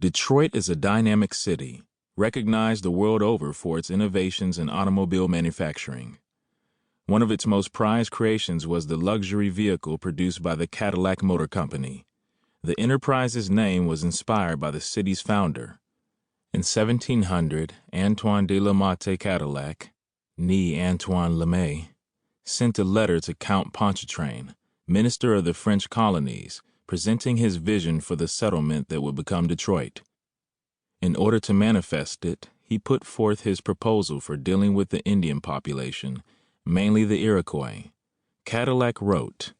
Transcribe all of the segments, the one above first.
Detroit is a dynamic city, recognized the world over for its innovations in automobile manufacturing. One of its most prized creations was the luxury vehicle produced by the Cadillac Motor Company. The enterprise's name was inspired by the city's founder. In 1700, Antoine de la Motte Cadillac, née Antoine Lemay, sent a letter to Count Pontchartrain, minister of the French colonies, presenting his vision for the settlement that would become Detroit. In order to manifest it, he put forth his proposal for dealing with the Indian population, mainly the Iroquois. Cadillac wrote,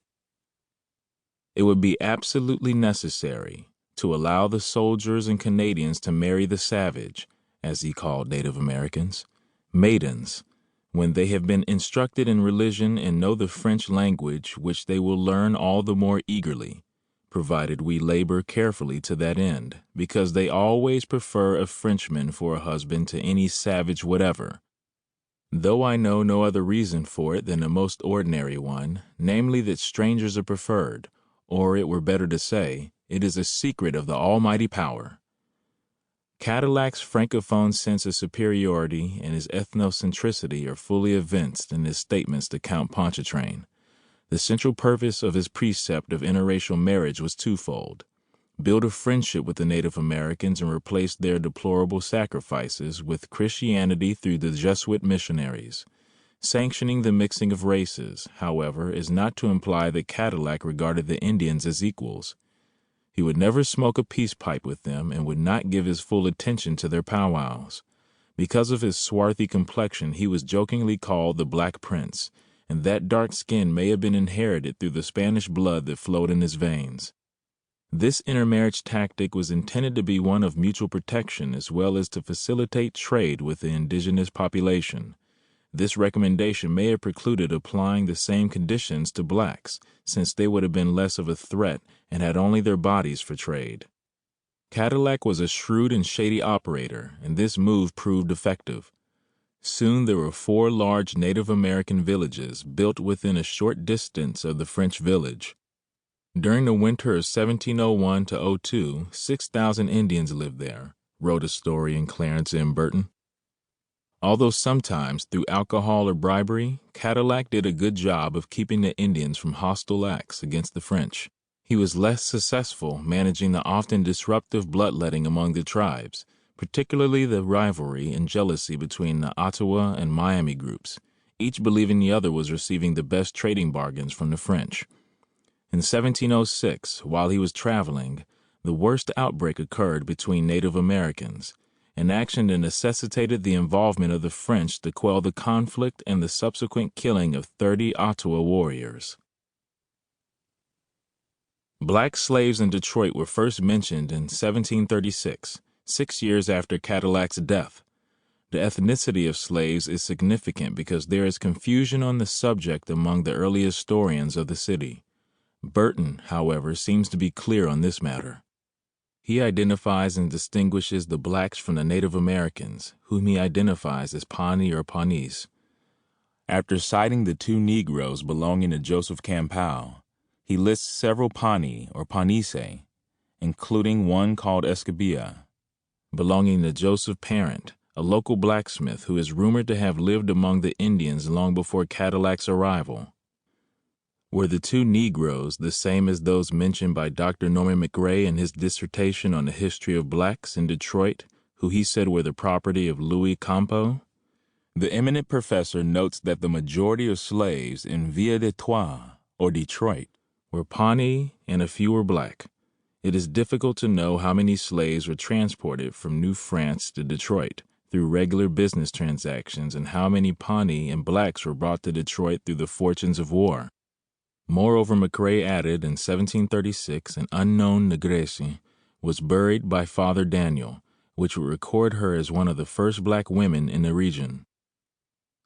"It would be absolutely necessary to allow the soldiers and Canadians to marry the savage, as he called Native Americans, maidens, when they have been instructed in religion and know the French language, which they will learn all the more eagerly, provided we labor carefully to that end, because they always prefer a Frenchman for a husband to any savage whatever. Though I know no other reason for it than the most ordinary one, namely that strangers are preferred, or it were better to say, it is a secret of the almighty power." Cadillac's francophone sense of superiority and his ethnocentricity are fully evinced in his statements to Count Pontchartrain. The central purpose of his precept of interracial marriage was twofold: build a friendship with the Native Americans and replace their deplorable sacrifices with Christianity through the Jesuit missionaries. Sanctioning the mixing of races, however, is not to imply that Cadillac regarded the Indians as equals. He would never smoke a peace pipe with them and would not give his full attention to their powwows. Because of his swarthy complexion, he was jokingly called the Black Prince, and that dark skin may have been inherited through the Spanish blood that flowed in his veins. This intermarriage tactic was intended to be one of mutual protection as well as to facilitate trade with the indigenous population. This recommendation may have precluded applying the same conditions to blacks, since they would have been less of a threat and had only their bodies for trade. Cadillac was a shrewd and shady operator, and this move proved effective. Soon there were 4 large Native American villages built within a short distance of the French village. During the winter of 1701 to 02, 6,000 Indians lived there, wrote historian Clarence M. Burton. Although sometimes, through alcohol or bribery, Cadillac did a good job of keeping the Indians from hostile acts against the French, he was less successful managing the often disruptive bloodletting among the tribes, particularly the rivalry and jealousy between the Ottawa and Miami groups, each believing the other was receiving the best trading bargains from the French. In 1706, while he was traveling, the worst outbreak occurred between Native Americans, an action that necessitated the involvement of the French to quell the conflict and the subsequent killing of 30 Ottawa warriors. Black slaves in Detroit were first mentioned in 1736, 6 years after Cadillac's death. The ethnicity of slaves is significant because there is confusion on the subject among the early historians of the city. Burton, however, seems to be clear on this matter. He identifies and distinguishes the blacks from the Native Americans, whom he identifies as Pawnee or Pawnees. After citing the 2 Negroes belonging to Joseph Campbell, he lists several Pawnee or Pawneese, including one called Escabia, belonging to Joseph Parent, a local blacksmith who is rumored to have lived among the Indians long before Cadillac's arrival. Were the 2 Negroes the same as those mentioned by Dr. Norman McRae in his dissertation on the history of blacks in Detroit, who he said were the property of Louis Campeau? The eminent professor notes that the majority of slaves in Ville de Troyes, or Detroit, were Pawnee and a few were black. It is difficult to know how many slaves were transported from New France to Detroit through regular business transactions and how many Pawnee and blacks were brought to Detroit through the fortunes of war. Moreover, McRae added in 1736 an unknown negresse was buried by Father Daniel, which would record her as one of the first black women in the region.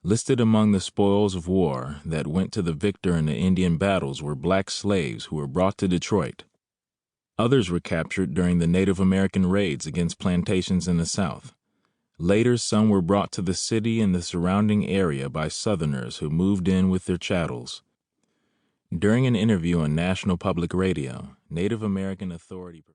Listed among the spoils of war that went to the victor in the Indian battles were black slaves who were brought to Detroit. Others were captured during the Native American raids against plantations in the South. Later, some were brought to the city and the surrounding area by Southerners who moved in with their chattels. During an interview on National Public Radio, Native American Authority